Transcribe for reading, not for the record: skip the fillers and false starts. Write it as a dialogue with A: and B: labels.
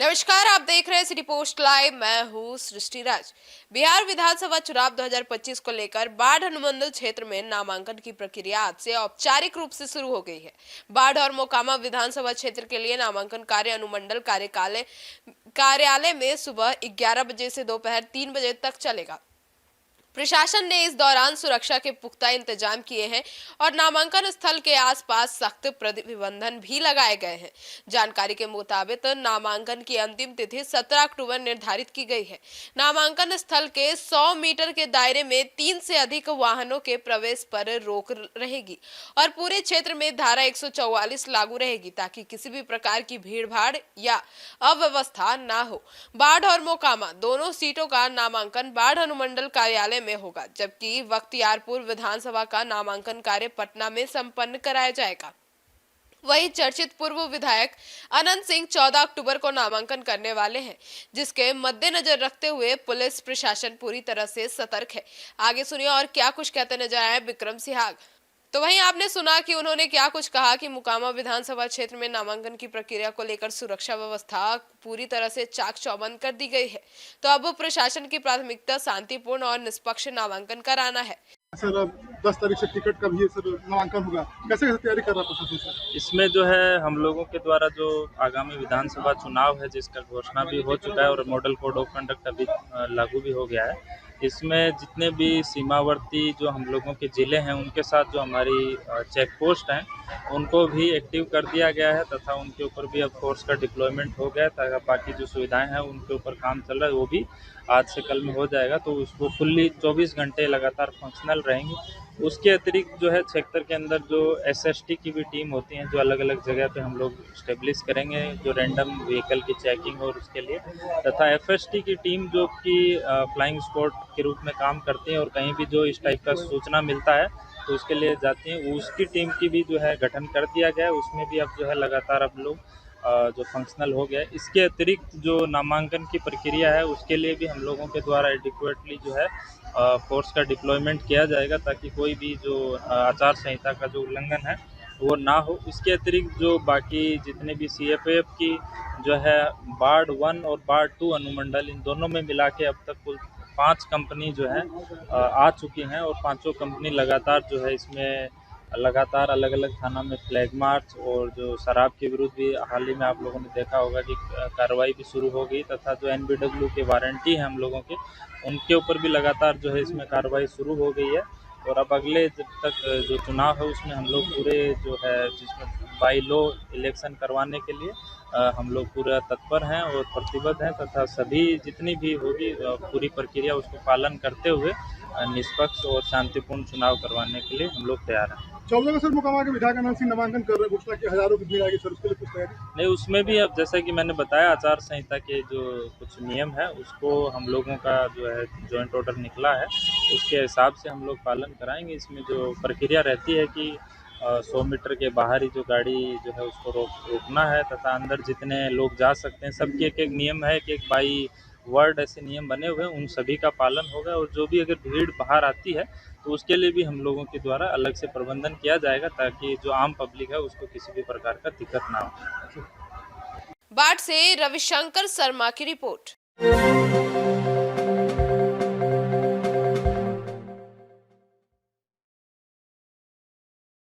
A: नमस्कार, आप देख रहे हैं सिटी पोस्ट लाइव। मैं हूं सृष्टि राज। बिहार विधानसभा चुनाव 2025 को लेकर बाढ़ अनुमंडल क्षेत्र में नामांकन की प्रक्रिया आज से औपचारिक रूप से शुरू हो गई है। बाढ़ और मोकामा विधानसभा क्षेत्र के लिए नामांकन कार्य अनुमंडल कार्यालय में सुबह 11 बजे से दोपहर 3 बजे तक चलेगा। प्रशासन ने इस दौरान सुरक्षा के पुख्ता इंतजाम किए हैं और नामांकन स्थल के आसपास सख्त प्रतिबंधन भी लगाए गए हैं। जानकारी के मुताबिक नामांकन की अंतिम तिथि 17 अक्टूबर निर्धारित की गई है। नामांकन स्थल के 100 मीटर के दायरे में 3 से अधिक वाहनों के प्रवेश पर रोक रहेगी और पूरे क्षेत्र में धारा 144 लागू रहेगी ताकि किसी भी प्रकार की भीड़-भाड़ या अव्यवस्था ना हो। बाढ़ और मोकामा दोनों सीटों का नामांकन बाढ़ अनुमंडल कार्यालय में होगा, जबकि बख्तियारपुर विधानसभा का नामांकन कार्य पटना में संपन्न कराया जाएगा। वहीं चर्चित पूर्व विधायक अनंत सिंह 14 अक्टूबर को नामांकन करने वाले हैं, जिसके मद्देनजर रखते हुए पुलिस प्रशासन पूरी तरह से सतर्क है। आगे सुनिए और क्या कुछ कहते नजर आए विक्रम सिहाग। तो वहीं आपने सुना कि उन्होंने क्या कुछ कहा कि मोकामा विधानसभा क्षेत्र में नामांकन की प्रक्रिया को लेकर सुरक्षा व्यवस्था पूरी तरह से चाक चौबंद कर दी गई है। तो अब प्रशासन की प्राथमिकता शांतिपूर्ण और निष्पक्ष नामांकन कराना है।
B: सर, अब 10 तारीख से टिकट का भी सर नामांकन होगा, कैसे कैसे तैयारी कर रहा है प्रशासन सर?
C: इसमें जो है हम लोगों के द्वारा जो आगामी विधानसभा चुनाव है जिसका घोषणा भी हो चुका है और मॉडल कोड ऑफ कंडक्ट अभी लागू भी हो गया है। इसमें जितने भी सीमावर्ती जो हम लोगों के ज़िले हैं उनके साथ जो हमारी चेक पोस्ट हैं उनको भी एक्टिव कर दिया गया है तथा उनके ऊपर भी अब फोर्स का डिप्लॉयमेंट हो गया है ताकि बाकी जो सुविधाएं हैं उनके ऊपर काम चल रहा है वो भी आज से कल में हो जाएगा, तो उसको फुल्ली 24 घंटे लगातार फंक्शनल रहेंगी। उसके अतिरिक्त जो है क्षेत्र के अंदर जो एसएसटी की भी टीम होती हैं जो अलग अलग जगह पे हम लोग स्टेब्लिश करेंगे जो रैंडम व्हीकल की चेकिंग और उसके लिए, तथा एफएसटी की टीम जो कि फ्लाइंग स्क्वाड के रूप में काम करती है और कहीं भी जो इस टाइप का सूचना मिलता है तो उसके लिए जाती हैं, उसकी टीम की भी जो है गठन कर दिया गया है। उसमें भी अब जो है लगातार अब लोग जो फंक्शनल हो गया है। इसके अतिरिक्त जो नामांकन की प्रक्रिया है उसके लिए भी हम लोगों के द्वारा एडिक्वेटली जो है फोर्स का डिप्लॉयमेंट किया जाएगा ताकि कोई भी जो आचार संहिता का जो उल्लंघन है वो ना हो। इसके अतिरिक्त जो बाकी जितने भी सीएफएफ की जो है बाढ़ 1 और बाढ़ 2 अनुमंडल इन दोनों में मिला के अब तक कुल 5 कंपनी जो है आ चुकी हैं और पाँचों कंपनी लगातार जो है इसमें लगातार अलग अलग थाना में फ्लैग मार्च और जो शराब के विरुद्ध भी हाल ही में आप लोगों ने देखा होगा कि कार्रवाई भी शुरू हो गई, तथा जो एनबीडब्ल्यू के वारंटी हैं हम लोगों के उनके ऊपर भी लगातार जो है इसमें कार्रवाई शुरू हो गई है। और अब अगले जब तक जो चुनाव है उसमें हम लोग पूरे जो है जिसमें बाई लॉ इलेक्शन करवाने के लिए हम लोग पूरा तत्पर हैं और प्रतिबद्ध हैं तथा सभी जितनी भी होगी पूरी प्रक्रिया उसको पालन करते हुए निष्पक्ष और शांतिपूर्ण चुनाव करवाने के लिए हम लोग तैयार हैं।
B: 14 को सर मोकामा के विधायक अनंत सिंह नामांकन कर रहे हैं, घोषणा की हजारों की भीड़ आएगी सर, उसके लिए कुछ तैयारी?
C: नहीं, उसमें भी अब जैसा कि मैंने बताया आचार संहिता के जो कुछ नियम है उसको हम लोगों का जो है जॉइंट ऑर्डर निकला है उसके हिसाब से हम लोग पालन कराएंगे। इसमें जो प्रक्रिया रहती है कि 100 मीटर के बाहर ही जो गाड़ी जो है उसको रोकना है तथा अंदर जितने लोग जा सकते हैं सबकी एक एक नियम है कि एक बाई वर्ड ऐसे नियम बने हुए हैं, उन सभी का पालन होगा। और जो भी अगर भीड़ बाहर आती है तो उसके लिए भी हम लोगों के द्वारा अलग से प्रबंधन किया जाएगा ताकि जो आम पब्लिक है उसको किसी भी प्रकार का दिक्कत ना हो।
A: बाढ़ से रविशंकर शर्मा की रिपोर्ट।